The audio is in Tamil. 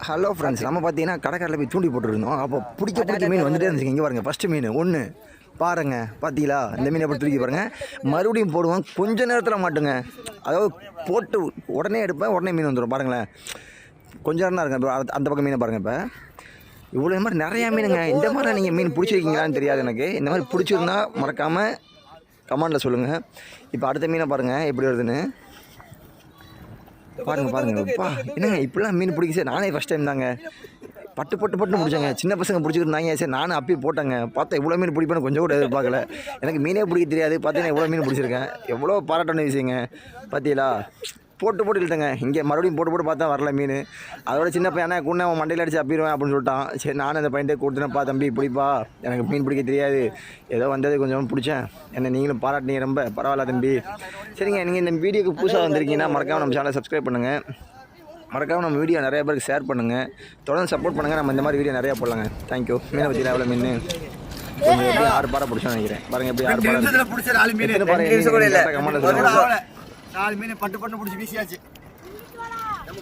ஹலோ ஃப்ரெண்ட்ஸ், நம்ம பார்த்தீங்கன்னா கடைக்காரில் போய் தூண்டி போட்டுருந்தோம். அப்போ பிடிக்க மீன் வந்துட்டே இருந்துச்சு. இங்கே பாருங்கள், ஃபஸ்ட்டு மீன் ஒன்று பாருங்கள், பார்த்தீங்களா? இந்த மீனை எப்படி தூக்கி பாருங்கள். மறுபடியும் போடுவோம், கொஞ்சம் நேரத்தில் மாட்டுங்க. அதாவது போட்டு உடனே எடுப்பேன், உடனே மீன் வந்துடும். பாருங்களேன், கொஞ்சம் நேரம் தான் இருக்கும். அந்த பக்கம் மீனை பாருங்கள். இப்போ இவ்வளோ மாதிரி நிறையா மீனுங்க. இந்த மாதிரி நீங்கள் மீன் பிடிச்சிருக்கீங்களான்னு தெரியாது எனக்கு. இந்த மாதிரி பிடிச்சிருந்தா மறக்காமல் கமெண்டில் சொல்லுங்கள். இப்போ அடுத்த மீனை பாருங்கள் எப்படி வருதுன்னு. பாருங்கப்பா, என்னங்க இப்படிலாம் மீன் பிடிக்க. நானே ஃபஸ்ட் டைம் தாங்க பட்டு பிடிச்சாங்க. சின்ன பசங்க பிடிச்சிருந்தாங்க. சரி, நானும் அப்பி போட்டேங்க. பார்த்தா இவ்வளோ மீன் பிடிப்பேன்னு கொஞ்சம் கூட எதிர்பார்க்கல. எனக்கு மீனே பிடிக்க தெரியாது. பார்த்தீங்கன்னா இவ்வளோ மீன் பிடிச்சிருக்கேன். எவ்வளோ பாராட்டணும் விஷயங்க. பார்த்தீங்களா? போட்டு இழுத்தங்க. இங்கே மறுபடியும் போட்டு பார்த்தா வரல மீன். அதோட சின்ன பையனா கூட அவன் மண்டையில் அடிச்சு அப்பிடுவேன் அப்படின்னு சொல்லிட்டான். சரி, நானும் அந்த பையன்ட்டே கொடுத்துனப்பா, தம்பி பிடிப்பா, எனக்கு மீன் பிடிக்க தெரியாது, ஏதோ வந்தது கொஞ்சம் பிடிச்சேன், என்ன நீங்களும் பாராட்டினீங்க, ரொம்ப பரவாயில்ல தம்பி. சரிங்க, நீங்கள் இந்த வீடியோக்கு புதுசாக வந்திருக்கீங்கன்னா மறக்காமல் நம்ம சேனலை சப்ஸ்கிரைப் பண்ணுங்கள். மறக்காமல் நம்ம வீடியோ நிறைய பேருக்கு ஷேர் பண்ணுங்கள். தொடர்ந்து சப்போர்ட் பண்ணுங்கள். நம்ம இந்த மாதிரி வீடியோ நிறையா போடலாங்க. தேங்க்யூ. மீனை பற்றி எவ்வளோ மீன் கொஞ்சம் எப்படி 6 பாறை பிடிச்சோன்னு நினைக்கிறேன். பாருங்கள் எப்படி 6 பாறை கமெண்ட் 4 மீன் பட்டு பிடிச்சி வீசியாச்சு. நம்ம